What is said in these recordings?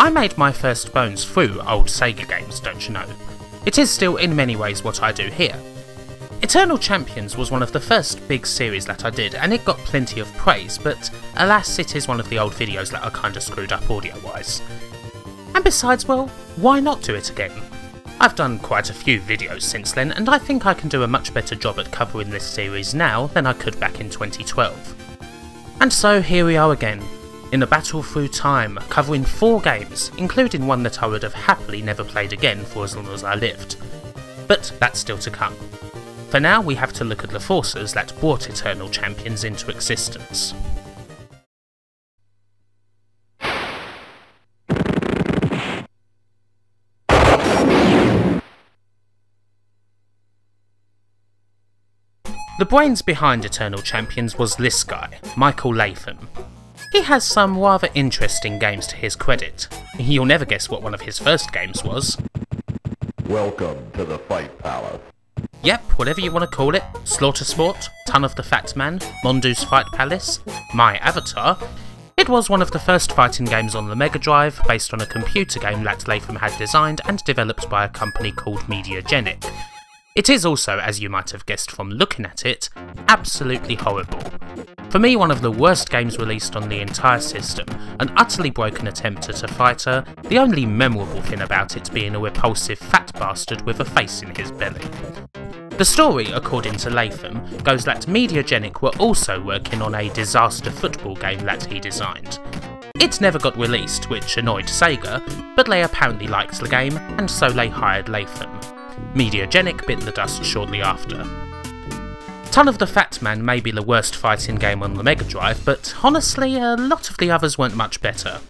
I made my first bones through old Sega games, don't you know? It is still in many ways what I do here. Eternal Champions was one of the first big series that I did, and it got plenty of praise, but alas, it is one of the old videos that are kinda screwed up audio-wise. And besides, well, why not do it again? I've done quite a few videos since then, and I think I can do a much better job at covering this series now than I could back in 2012. And so here we are again, in a battle through time, covering 4 games, including one that I would have happily never played again for as long as I lived. But that's still to come. For now, we have to look at the forces that brought Eternal Champions into existence. The brains behind Eternal Champions was this guy, Michael Latham. He has some rather interesting games to his credit. You'll never guess what one of his first games was. Welcome to the Fight Palace. Yep, whatever you want to call it. Slaughter Sport, Ton of the Fat Man, Mondo's Fight Palace, My Avatar. It was one of the first fighting games on the Mega Drive, based on a computer game that Latham had designed and developed by a company called Mediagenic. It is also, as you might have guessed from looking at it, absolutely horrible. For me, one of the worst games released on the entire system, an utterly broken attempt at a fighter, the only memorable thing about it being a repulsive fat bastard with a face in his belly. The story, according to Latham, goes that Mediagenic were also working on a disaster football game that he designed. It never got released, which annoyed Sega, but they apparently liked the game, and so they hired Latham. Mediagenic bit the dust shortly after. Ton of the Fat Man may be the worst fighting game on the Mega Drive, but honestly, a lot of the others weren't much better.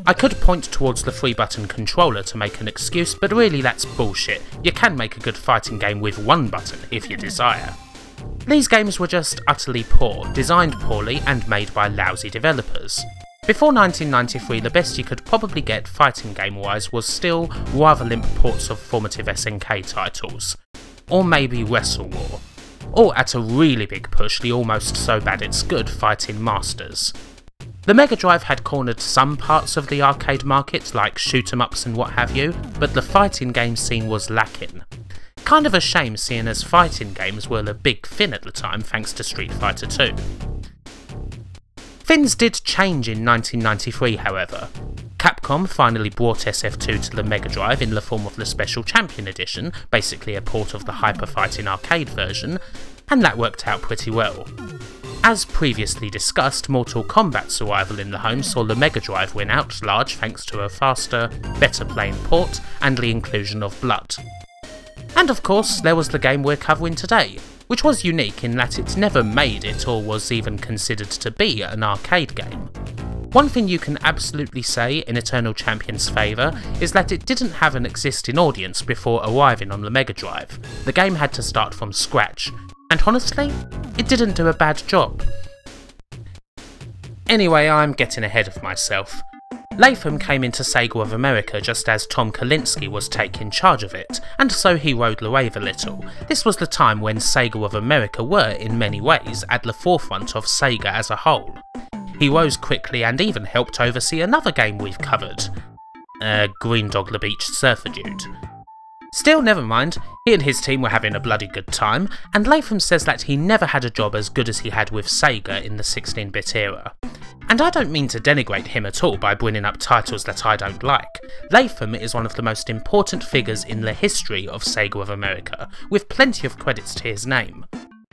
I could point towards the 3-button controller to make an excuse, but really that's bullshit. You can make a good fighting game with 1 button if you desire. These games were just utterly poor, designed poorly, and made by lousy developers. Before 1993, the best you could probably get fighting game-wise was still rather limp ports of formative SNK titles. Or maybe Wrestle War. Or at a really big push, the almost so bad it's good Fighting Masters. The Mega Drive had cornered some parts of the arcade market, like shoot-em-ups and what have you, but the fighting game scene was lacking. Kind of a shame seeing as fighting games were the big thing at the time thanks to Street Fighter 2. Things did change in 1993, however. Capcom finally brought SF2 to the Mega Drive in the form of the Special Champion Edition, basically a port of the Hyper Fighting arcade version, and that worked out pretty well. As previously discussed, Mortal Kombat's arrival in the home saw the Mega Drive win out large thanks to a faster, better playing port and the inclusion of blood. And of course, there was the game we're covering today, which was unique in that it never made it or was even considered to be an arcade game. One thing you can absolutely say in Eternal Champion's favour is that it didn't have an existing audience before arriving on the Mega Drive. The game had to start from scratch, and honestly, it didn't do a bad job. Anyway, I'm getting ahead of myself. Latham came into Sega of America just as Tom Kalinske was taking charge of it, and so he rode the wave a little. This was the time when Sega of America were, in many ways, at the forefront of Sega as a whole. He rose quickly and even helped oversee another game we've covered. Green Dog the Beach Surfer Dude. Still, never mind, he and his team were having a bloody good time, and Latham says that he never had a job as good as he had with Sega in the 16-bit era. And I don't mean to denigrate him at all by bringing up titles that I don't like. Latham is one of the most important figures in the history of Sega of America, with plenty of credits to his name.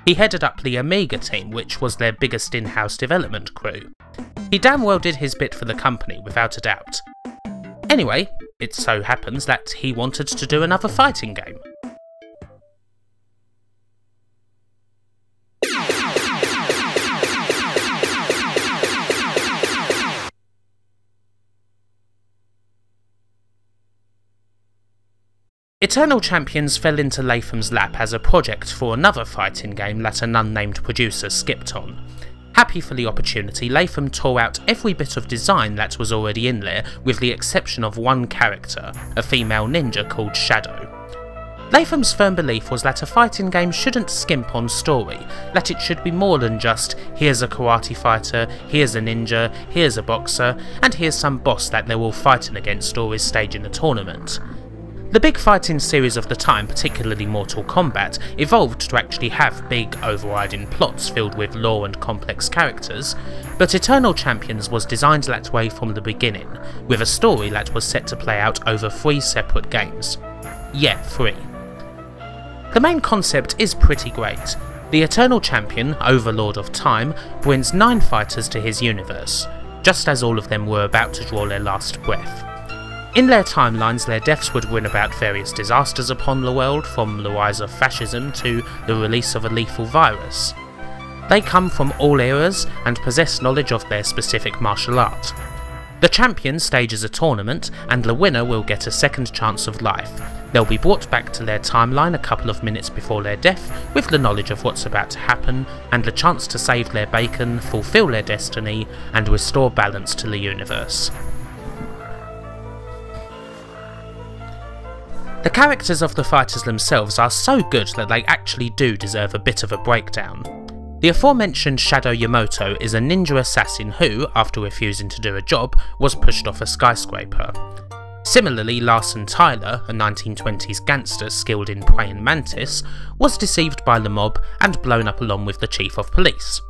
He headed up the Amiga team, which was their biggest in-house development crew. He damn well did his bit for the company, without a doubt. Anyway, it so happens that he wanted to do another fighting game. Eternal Champions fell into Latham's lap as a project for another fighting game that an unnamed producer skipped on. Happy for the opportunity, Latham tore out every bit of design that was already in there, with the exception of one character, a female ninja called Shadow. Latham's firm belief was that a fighting game shouldn't skimp on story, that it should be more than just here's a karate fighter, here's a ninja, here's a boxer, and here's some boss that they're all fighting against or is staging a tournament. The big fighting series of the time, particularly Mortal Kombat, evolved to actually have big overriding plots filled with lore and complex characters, but Eternal Champions was designed that way from the beginning, with a story that was set to play out over 3 separate games. Yeah, 3. The main concept is pretty great. The Eternal Champion, Overlord of Time, brings 9 fighters to his universe, just as all of them were about to draw their last breath. In their timelines, their deaths would bring about various disasters upon the world, from the rise of fascism to the release of a lethal virus. They come from all eras and possess knowledge of their specific martial art. The champion stages a tournament, and the winner will get a second chance of life. They'll be brought back to their timeline a couple of minutes before their death, with the knowledge of what's about to happen, and the chance to save their bacon, fulfill their destiny, and restore balance to the universe. The characters of the fighters themselves are so good that they actually do deserve a bit of a breakdown. The aforementioned Shadow Yamato is a ninja assassin who, after refusing to do a job, was pushed off a skyscraper. Similarly, Larson Tyler, a 1920s gangster skilled in praying mantis, was deceived by the mob and blown up along with the chief of police.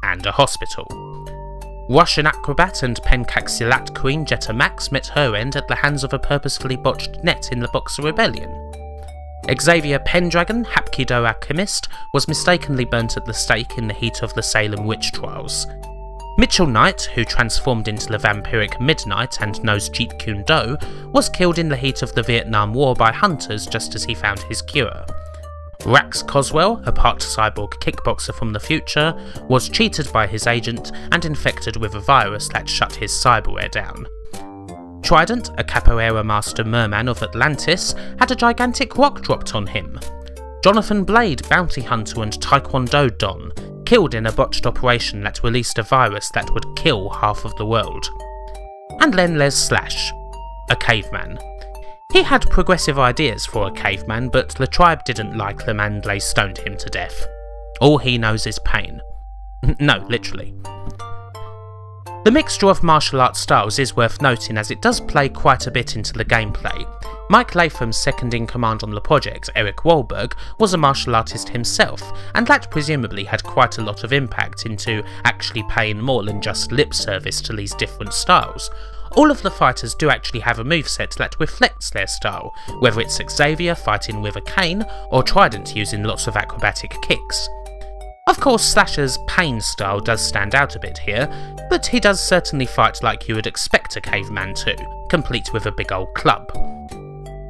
And a hospital. Russian acrobat and pencaxilat queen Jetta Max met her end at the hands of a purposefully botched net in the Boxer Rebellion. Xavier Pendragon, Hapkido alchemist, was mistakenly burnt at the stake in the heat of the Salem witch trials. Mitchell Knight, who transformed into the vampiric Midnight and knows Jeet Kune Do, was killed in the heat of the Vietnam War by hunters just as he found his cure. Rax Coswell, a part cyborg kickboxer from the future, was cheated by his agent and infected with a virus that shut his cyberware down. Trident, a capoeira master merman of Atlantis, had a gigantic rock dropped on him. Jonathan Blade, bounty hunter and taekwondo don, killed in a botched operation that released a virus that would kill half of the world. And then there's Slash, a caveman. He had progressive ideas for a caveman, but the tribe didn't like them and they stoned him to death. All he knows is pain. No, literally. The mixture of martial arts styles is worth noting as it does play quite a bit into the gameplay. Mike Latham's second in command on the project, Eric Wahlberg, was a martial artist himself, and that presumably had quite a lot of impact into actually paying more than just lip service to these different styles. All of the fighters do actually have a moveset that reflects their style, whether it's Xavier fighting with a cane, or Trident using lots of acrobatic kicks. Of course, Slash's pain style does stand out a bit here, but he does certainly fight like you would expect a caveman to, complete with a big old club.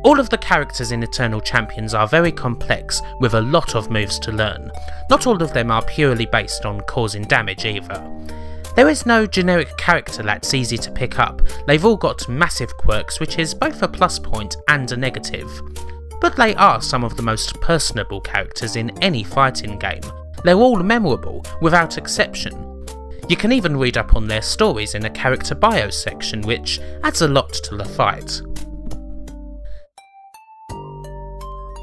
All of the characters in Eternal Champions are very complex, with a lot of moves to learn. Not all of them are purely based on causing damage either. There is no generic character that's easy to pick up, they've all got massive quirks, which is both a plus point and a negative. But they are some of the most personable characters in any fighting game. They're all memorable, without exception. You can even read up on their stories in a character bio section, which adds a lot to the fight.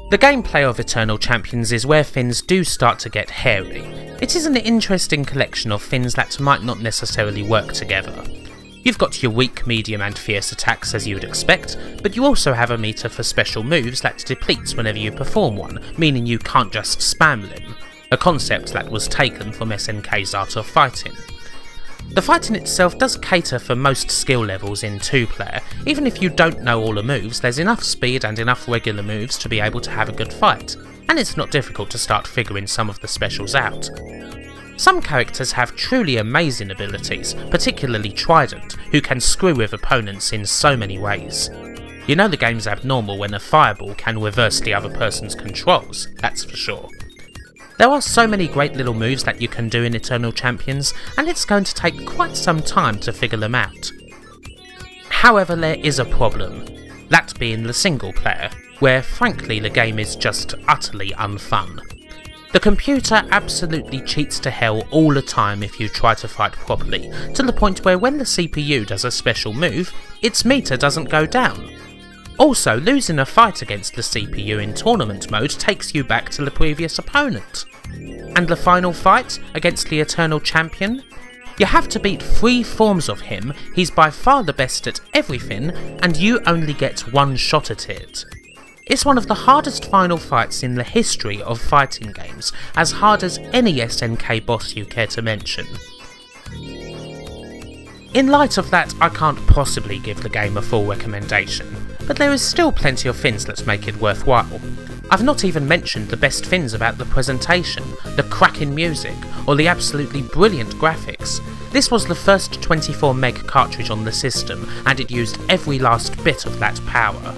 The gameplay of Eternal Champions is where things do start to get hairy. It is an interesting collection of things that might not necessarily work together. You've got your weak, medium and fierce attacks as you would expect, but you also have a meter for special moves that depletes whenever you perform one, meaning you can't just spam them, a concept that was taken from SNK's Art of Fighting. The fighting itself does cater for most skill levels in 2-player. Even if you don't know all the moves, there's enough speed and enough regular moves to be able to have a good fight, and it's not difficult to start figuring some of the specials out. Some characters have truly amazing abilities, particularly Trident, who can screw with opponents in so many ways. You know the game's abnormal when a fireball can reverse the other person's controls, that's for sure. There are so many great little moves that you can do in Eternal Champions, and it's going to take quite some time to figure them out. However, there is a problem, that being the single player, where frankly the game is just utterly unfun. The computer absolutely cheats to hell all the time if you try to fight properly, to the point where when the CPU does a special move, its meter doesn't go down. Also, losing a fight against the CPU in tournament mode takes you back to the previous opponent. And the final fight against the Eternal Champion? You have to beat 3 forms of him, he's by far the best at everything, and you only get one shot at it. It's one of the hardest final fights in the history of fighting games, as hard as any SNK boss you care to mention. In light of that, I can't possibly give the game a full recommendation, but there is still plenty of things that make it worthwhile. I've not even mentioned the best things about the presentation, the cracking music, or the absolutely brilliant graphics. This was the first 24 meg cartridge on the system, and it used every last bit of that power.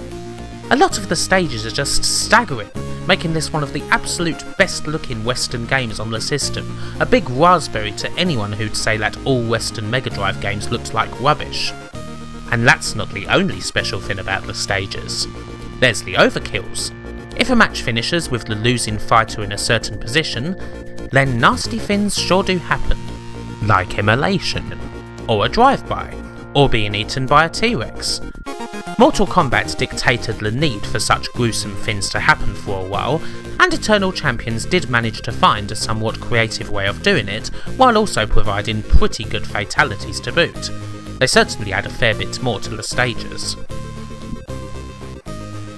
A lot of the stages are just staggering, making this one of the absolute best looking Western games on the system, a big raspberry to anyone who'd say that all Western Mega Drive games looked like rubbish. And that's not the only special thing about the stages. There's the overkills. If a match finishes with the losing fighter in a certain position, then nasty things sure do happen. Like immolation, or a drive-by, or being eaten by a T-Rex. Mortal Kombat dictated the need for such gruesome things to happen for a while, and Eternal Champions did manage to find a somewhat creative way of doing it, while also providing pretty good fatalities to boot. They certainly add a fair bit more to the stages.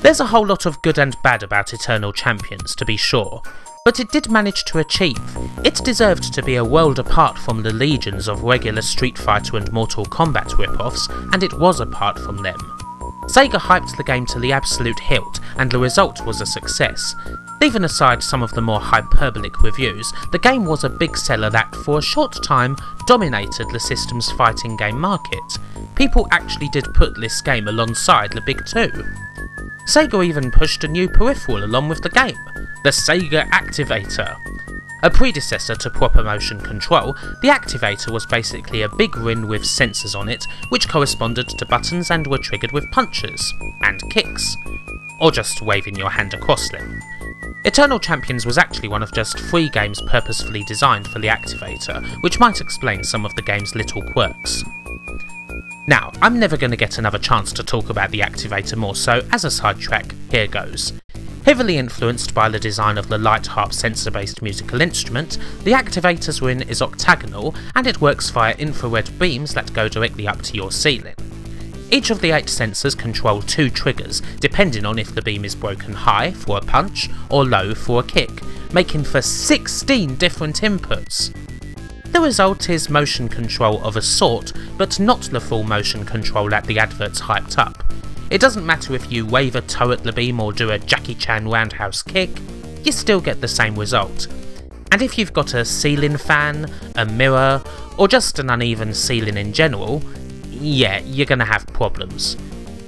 There's a whole lot of good and bad about Eternal Champions, to be sure, but it did manage to achieve. It deserved to be a world apart from the legions of regular Street Fighter and Mortal Kombat rip-offs, and it was apart from them. Sega hyped the game to the absolute hilt, and the result was a success. Leaving aside some of the more hyperbolic reviews, the game was a big seller that, for a short time, dominated the system's fighting game market. People actually did put this game alongside the big two. Sega even pushed a new peripheral along with the game, the Sega Activator. A predecessor to proper motion control, the Activator was basically a big ring with sensors on it, which corresponded to buttons and were triggered with punches, and kicks, or just waving your hand across them. Eternal Champions was actually one of just 3 games purposefully designed for the Activator, which might explain some of the game's little quirks. Now, I'm never going to get another chance to talk about the Activator more, so as a sidetrack, here goes. Heavily influenced by the design of the light harp sensor-based musical instrument, the Activator's ring is octagonal, and it works via infrared beams that go directly up to your ceiling. Each of the 8 sensors control 2 triggers, depending on if the beam is broken high for a punch, or low for a kick, making for 16 different inputs. The result is motion control of a sort, but not the full motion control that the adverts hyped up. It doesn't matter if you wave a toe at the beam or do a Jackie Chan roundhouse kick, you still get the same result. And if you've got a ceiling fan, a mirror, or just an uneven ceiling in general, yeah, you're gonna have problems.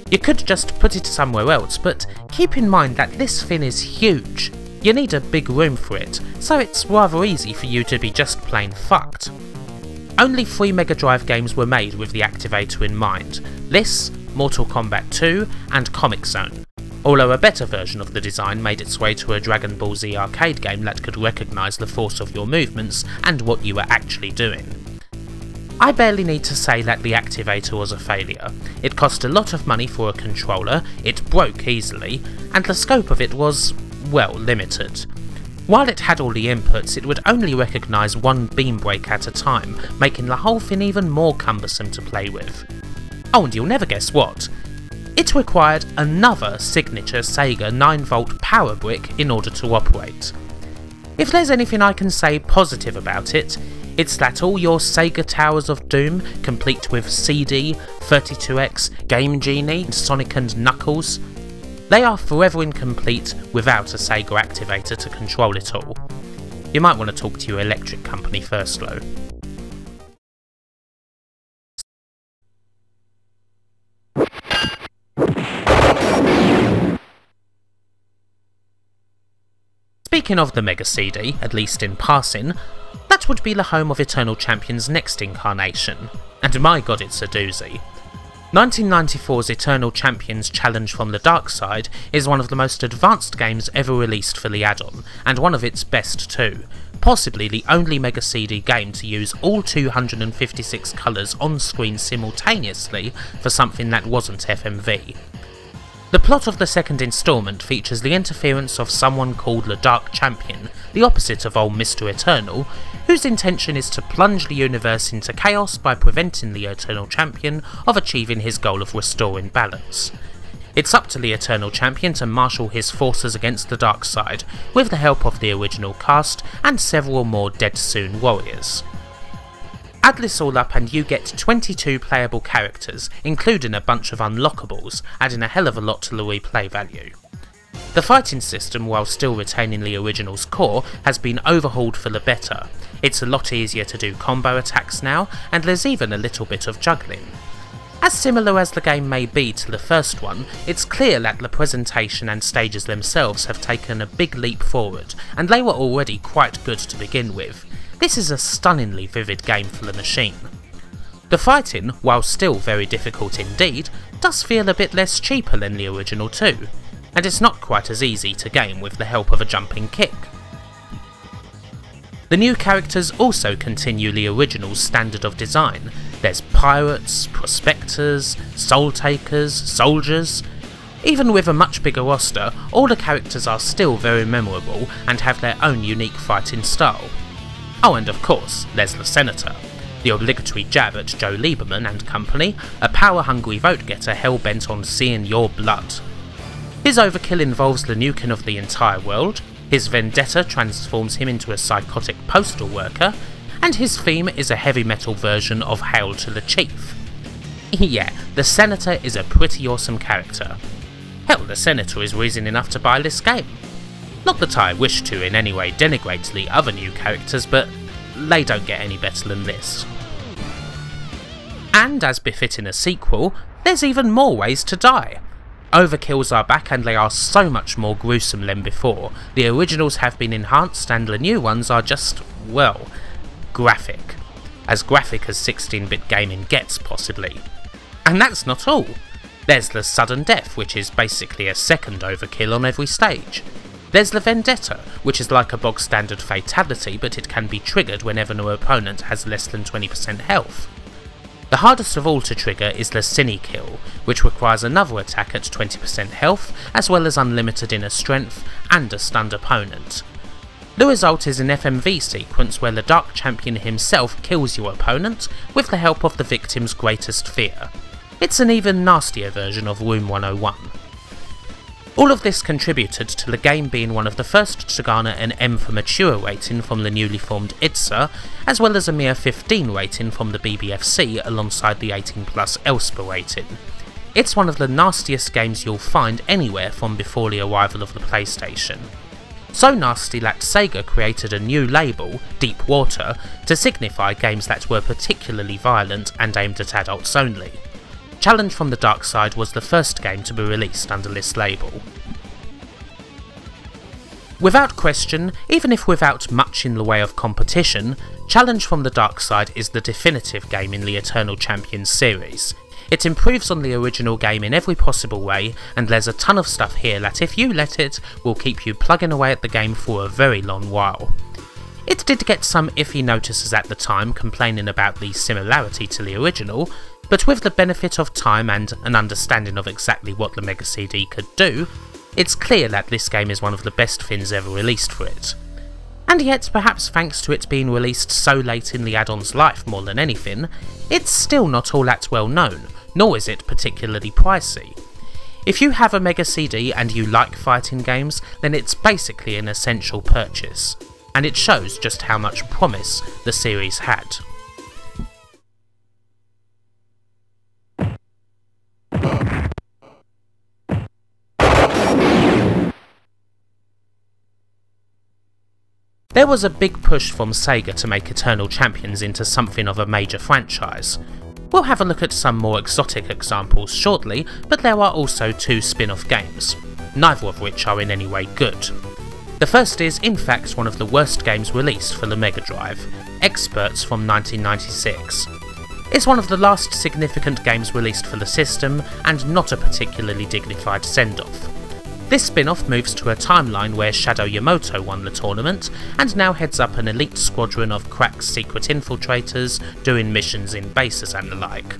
You could just put it somewhere else, but keep in mind that this thing is huge. You need a big room for it, so it's rather easy for you to be just plain fucked. Only 3 Mega Drive games were made with the Activator in mind. This, Mortal Kombat 2, and Comic Zone, although a better version of the design made its way to a Dragon Ball Z arcade game that could recognise the force of your movements and what you were actually doing. I barely need to say that the Activator was a failure. It cost a lot of money for a controller, it broke easily, and the scope of it was, well, limited. While it had all the inputs, it would only recognise one beam break at a time, making the whole thing even more cumbersome to play with. Oh, and you'll never guess what. It required another signature Sega 9V power brick in order to operate. If there's anything I can say positive about it, it's that all your Sega Towers of Doom, complete with CD, 32X, Game Genie, Sonic and Knuckles, they are forever incomplete without a Sega Activator to control it all. You might want to talk to your electric company first though. Speaking of the Mega CD, at least in passing, that would be the home of Eternal Champion's next incarnation, and my god it's a doozy. 1994's Eternal Champions Challenge from the Dark Side is one of the most advanced games ever released for the add-on, and one of its best too, possibly the only Mega CD game to use all 256 colours on screen simultaneously for something that wasn't FMV. The plot of the second instalment features the interference of someone called the Dark Champion, the opposite of old Mr. Eternal, whose intention is to plunge the universe into chaos by preventing the Eternal Champion of achieving his goal of restoring balance. It's up to the Eternal Champion to marshal his forces against the dark side, with the help of the original cast and several more dead soon warriors. Add this all up and you get 22 playable characters, including a bunch of unlockables, adding a hell of a lot to the replay value. The fighting system, while still retaining the original's core, has been overhauled for the better. It's a lot easier to do combo attacks now, and there's even a little bit of juggling. As similar as the game may be to the first one, it's clear that the presentation and stages themselves have taken a big leap forward, and they were already quite good to begin with. This is a stunningly vivid game for the machine. The fighting, while still very difficult indeed, does feel a bit less cheaper than the original too, and it's not quite as easy to game with the help of a jumping kick. The new characters also continue the original's standard of design. There's pirates, prospectors, soul takers, soldiers. Even with a much bigger roster, all the characters are still very memorable and have their own unique fighting style. Oh, and of course, there's the Senator, the obligatory jab at Joe Lieberman and company, a power-hungry vote-getter hell-bent on seeing your blood. His overkill involves the nuking of the entire world, his vendetta transforms him into a psychotic postal worker, and his theme is a heavy metal version of Hail to the Chief. Yeah, the Senator is a pretty awesome character. Hell, the Senator is reason enough to buy this game. Not that I wish to in any way denigrate the other new characters, but they don't get any better than this. And as befitting a sequel, there's even more ways to die. Overkills are back and they are so much more gruesome than before. The originals have been enhanced and the new ones are just, well, graphic. As graphic as 16-bit gaming gets, possibly. And that's not all. There's the sudden death, which is basically a second overkill on every stage. There's the vendetta, which is like a bog standard fatality, but it can be triggered whenever no opponent has less than 20% health. The hardest of all to trigger is the Cine Kill, which requires another attack at 20% health, as well as unlimited inner strength and a stunned opponent. The result is an FMV sequence where the Dark Champion himself kills your opponent with the help of the victim's greatest fear. It's an even nastier version of Room 101. All of this contributed to the game being one of the first to garner an M for Mature rating from the newly formed IDSA, as well as a mere 15 rating from the BBFC alongside the 18+ ELSPA rating. It's one of the nastiest games you'll find anywhere from before the arrival of the PlayStation. So nasty that Sega created a new label, Deep Water, to signify games that were particularly violent and aimed at adults only. Challenge from the Dark Side was the first game to be released under this label. Without question, even if without much in the way of competition, Challenge from the Dark Side is the definitive game in the Eternal Champions series. It improves on the original game in every possible way, and there's a ton of stuff here that if you let it, will keep you plugging away at the game for a very long while. It did get some iffy notices at the time complaining about the similarity to the original, but with the benefit of time and an understanding of exactly what the Mega CD could do, it's clear that this game is one of the best things ever released for it. And yet, perhaps thanks to it being released so late in the add-on's life more than anything, it's still not all that well known, nor is it particularly pricey. If you have a Mega CD and you like fighting games, then it's basically an essential purchase, and it shows just how much promise the series had. There was a big push from Sega to make Eternal Champions into something of a major franchise. We'll have a look at some more exotic examples shortly, but there are also two spin-off games, neither of which are in any way good. The first is, in fact, one of the worst games released for the Mega Drive, X-Perts from 1996. It's one of the last significant games released for the system, and not a particularly dignified send-off. This spin-off moves to a timeline where Shadow Yamato won the tournament, and now heads up an elite squadron of crack secret infiltrators doing missions in bases and the like.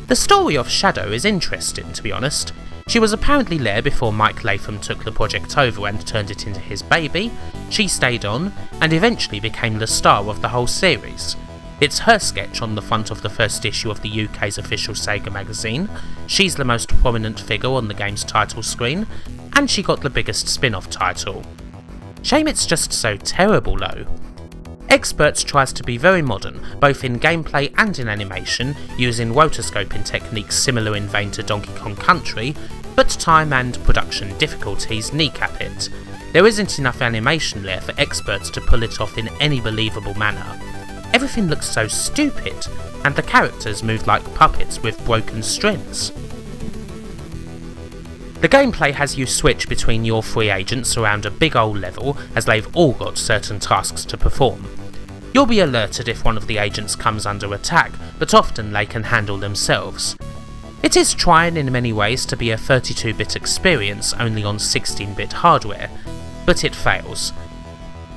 The story of Shadow is interesting, to be honest. She was apparently there before Mike Latham took the project over and turned it into his baby. She stayed on, and eventually became the star of the whole series. It's her sketch on the front of the first issue of the UK's official Sega magazine. She's the most prominent figure on the game's title screen, and she got the biggest spin-off title. Shame it's just so terrible though. X-Perts tries to be very modern, both in gameplay and in animation, using rotoscoping techniques similar in vein to Donkey Kong Country, but time and production difficulties kneecap it. There isn't enough animation there for X-Perts to pull it off in any believable manner. Everything looks so stupid, and the characters move like puppets with broken strings. The gameplay has you switch between your 3 agents around a big old level, as they've all got certain tasks to perform. You'll be alerted if one of the agents comes under attack, but often they can handle themselves. It is trying in many ways to be a 32-bit experience only on 16-bit hardware, but it fails.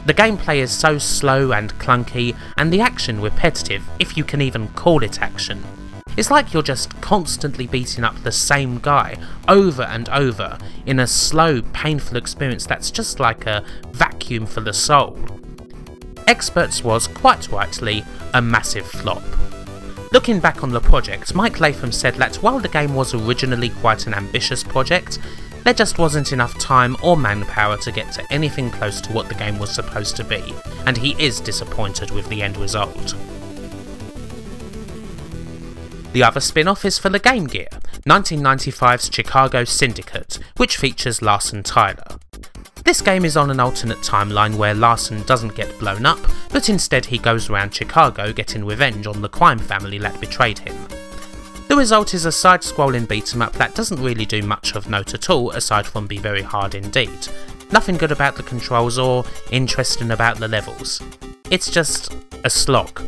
The gameplay is so slow and clunky, and the action repetitive, if you can even call it action. It's like you're just constantly beating up the same guy over and over in a slow, painful experience that's just like a vacuum for the soul. X-Perts was, quite rightly, a massive flop. Looking back on the project, Mike Latham said that while the game was originally quite an ambitious project, there just wasn't enough time or manpower to get to anything close to what the game was supposed to be, and he is disappointed with the end result. The other spin-off is for the Game Gear, 1995's Chicago Syndicate, which features Larson Tyler. This game is on an alternate timeline where Larson doesn't get blown up, but instead he goes around Chicago getting revenge on the crime family that betrayed him. The result is a side-scrolling beat-em-up that doesn't really do much of note at all aside from be very hard indeed. Nothing good about the controls or interesting about the levels. It's just a slog.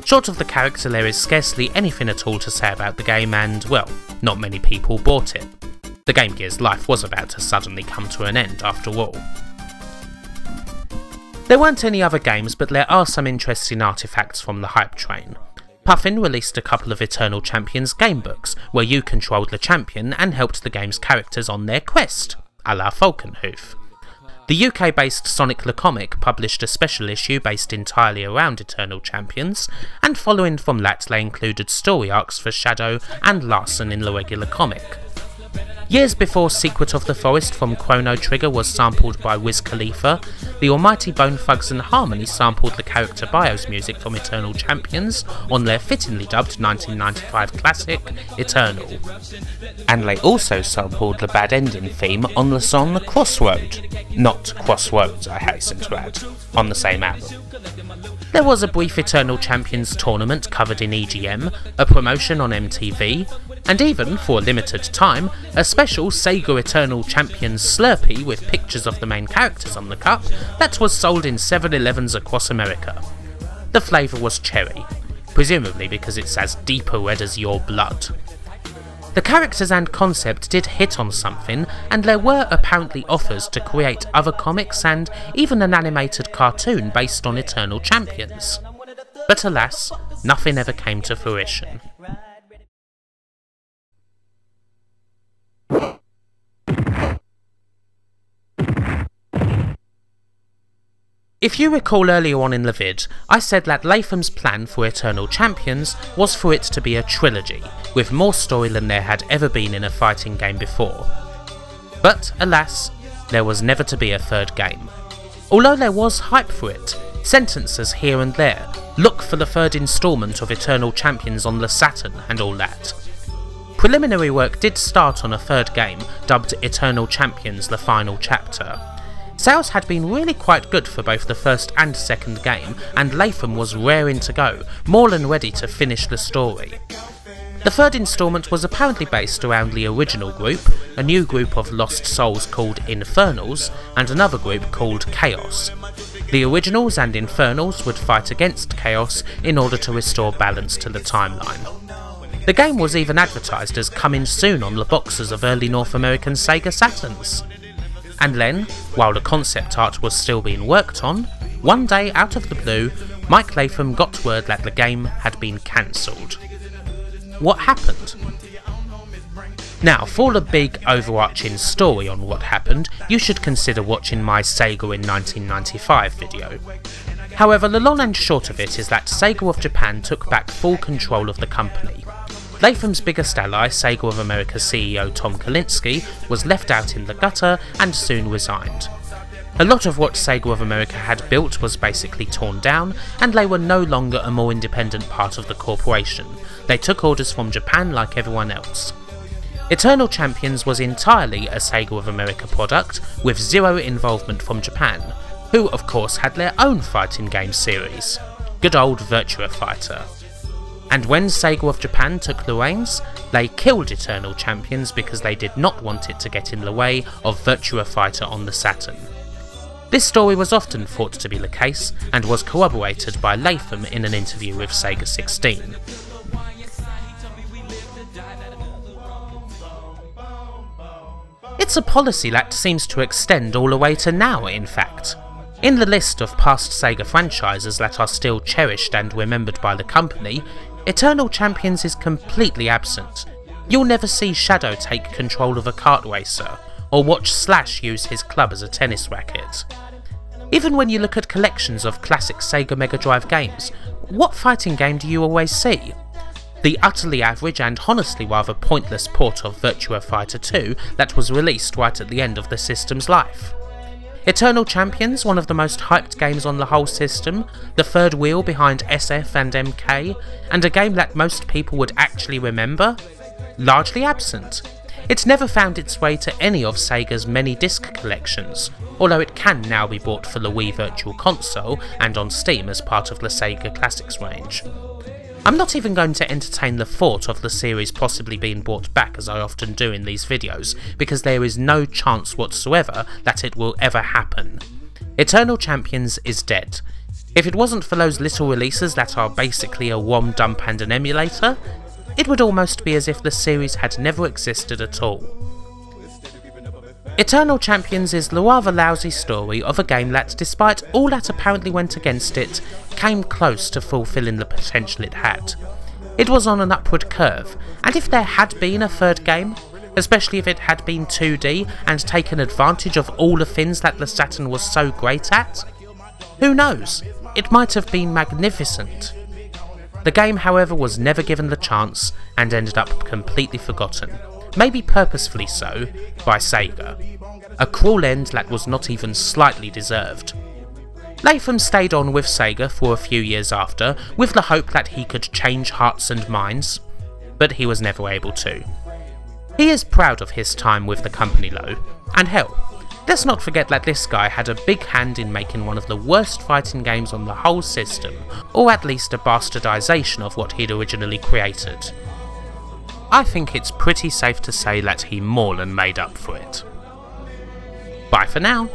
Short of the character, there is scarcely anything at all to say about the game and, well, not many people bought it. The Game Gear's life was about to suddenly come to an end after all. There weren't any other games, but there are some interesting artifacts from the hype train. Puffin released a couple of Eternal Champions gamebooks, where you controlled the champion and helped the game's characters on their quest, a la Falconhoof. The UK-based Sonic the Comic published a special issue based entirely around Eternal Champions, and following from that they included story arcs for Shadow and Larson in the regular comic. Years before Secret of the Forest from Chrono Trigger was sampled by Wiz Khalifa, the almighty Bone Thugs and Harmony sampled the character Bio's music from Eternal Champions on their fittingly dubbed 1995 classic, Eternal. And they also sampled the Bad Ending theme on the song Crossroad. Not Crossroads, I hasten to add, on the same album. There was a brief Eternal Champions tournament covered in EGM, a promotion on MTV, and even, for a limited time, a special Sega Eternal Champions Slurpee with pictures of the main characters on the cup that was sold in 7-Elevens across America. The flavour was cherry, presumably because it's as deep a red as your blood. The characters and concept did hit on something, and there were apparently offers to create other comics and even an animated cartoon based on Eternal Champions. But alas, nothing ever came to fruition. If you recall earlier on in the vid, I said that Latham's plan for Eternal Champions was for it to be a trilogy, with more story than there had ever been in a fighting game before. But alas, there was never to be a third game. Although there was hype for it, sentences here and there, look for the third instalment of Eternal Champions on the Saturn and all that. Preliminary work did start on a third game, dubbed Eternal Champions The Final Chapter. Sales had been really quite good for both the first and second game, and Latham was raring to go, more than ready to finish the story. The third instalment was apparently based around the original group, a new group of lost souls called Infernals, and another group called Chaos. The Originals and Infernals would fight against Chaos in order to restore balance to the timeline. The game was even advertised as coming soon on the boxes of early North American Sega Saturns. And then, while the concept art was still being worked on, one day out of the blue, Mike Latham got word that the game had been cancelled. What happened? Now, for the big overarching story on what happened, you should consider watching my Sega in 1995 video. However, the long and short of it is that Sega of Japan took back full control of the company. Latham's biggest ally, Sega of America CEO Tom Kalinske, was left out in the gutter and soon resigned. A lot of what Sega of America had built was basically torn down, and they were no longer a more independent part of the corporation. They took orders from Japan like everyone else. Eternal Champions was entirely a Sega of America product, with zero involvement from Japan, who of course had their own fighting game series. Good old Virtua Fighter. And when Sega of Japan took the reins, they killed Eternal Champions because they did not want it to get in the way of Virtua Fighter on the Saturn. This story was often thought to be the case, and was corroborated by Latham in an interview with Sega 16. It's a policy that seems to extend all the way to now, in fact. In the list of past Sega franchises that are still cherished and remembered by the company, Eternal Champions is completely absent. You'll never see Shadow take control of a kart racer, or watch Slash use his club as a tennis racket. Even when you look at collections of classic Sega Mega Drive games, what fighting game do you always see? The utterly average and honestly rather pointless port of Virtua Fighter 2 that was released right at the end of the system's life. Eternal Champions, one of the most hyped games on the whole system, the third wheel behind SF and MK, and a game that most people would actually remember? Largely absent. It never found its way to any of Sega's many disc collections, although it can now be bought for the Wii Virtual Console and on Steam as part of the Sega Classics range. I'm not even going to entertain the thought of the series possibly being brought back as I often do in these videos, because there is no chance whatsoever that it will ever happen. Eternal Champions is dead. If it wasn't for those little releases that are basically a ROM dump and an emulator, it would almost be as if the series had never existed at all. Eternal Champions is the rather lousy story of a game that, despite all that apparently went against it, came close to fulfilling the potential it had. It was on an upward curve, and if there had been a third game, especially if it had been 2D and taken advantage of all the things that the Saturn was so great at, who knows, it might have been magnificent. The game, however, was never given the chance and ended up completely forgotten. Maybe purposefully so, by Sega. A cruel end that was not even slightly deserved. Latham stayed on with Sega for a few years after, with the hope that he could change hearts and minds, but he was never able to. He is proud of his time with the company though, and hell, let's not forget that this guy had a big hand in making one of the worst fighting games on the whole system, or at least a bastardization of what he'd originally created. I think it's pretty safe to say that he more than made up for it. Bye for now.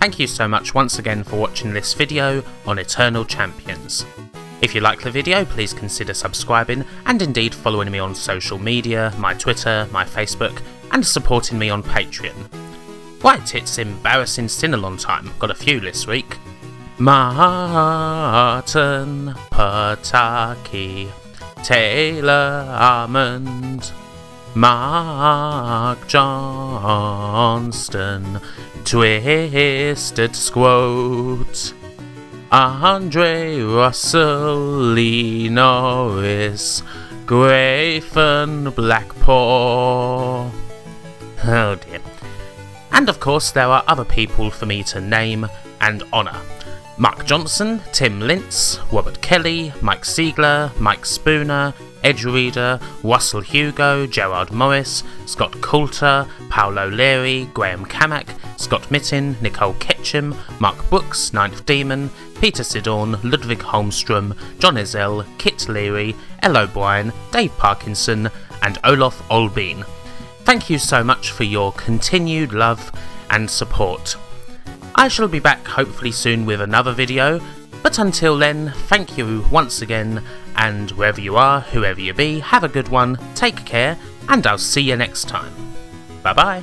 Thank you so much once again for watching this video on Eternal Champions. If you like the video, please consider subscribing and indeed following me on social media, my Twitter, my Facebook, and supporting me on Patreon. Right, it's embarrassing Sinalon time, got a few this week. Martin Pataki, Taylor Armand, Mark Johnston, Twisted Squat, Andre Russell, Lee Norris, Grayfen Blackpaw. Oh dear. And of course there are other people for me to name and honour. Mark Johnson, Tim Lintz, Robert Kelly, Mike Siegler, Mike Spooner, Edge Reader, Russell Hugo, Gerard Morris, Scott Coulter, Paolo Leary, Graham Kamak, Scott Mitten, Nicole Ketchum, Mark Brooks, Ninth Demon, Peter Sidorn, Ludwig Holmstrom, John Ezell, Kit Leary, Elle O'Brien, Dave Parkinson, and Olaf Olbein. Thank you so much for your continued love and support. I shall be back hopefully soon with another video, but until then, thank you once again, and wherever you are, whoever you be, have a good one, take care, and I'll see you next time. Bye bye.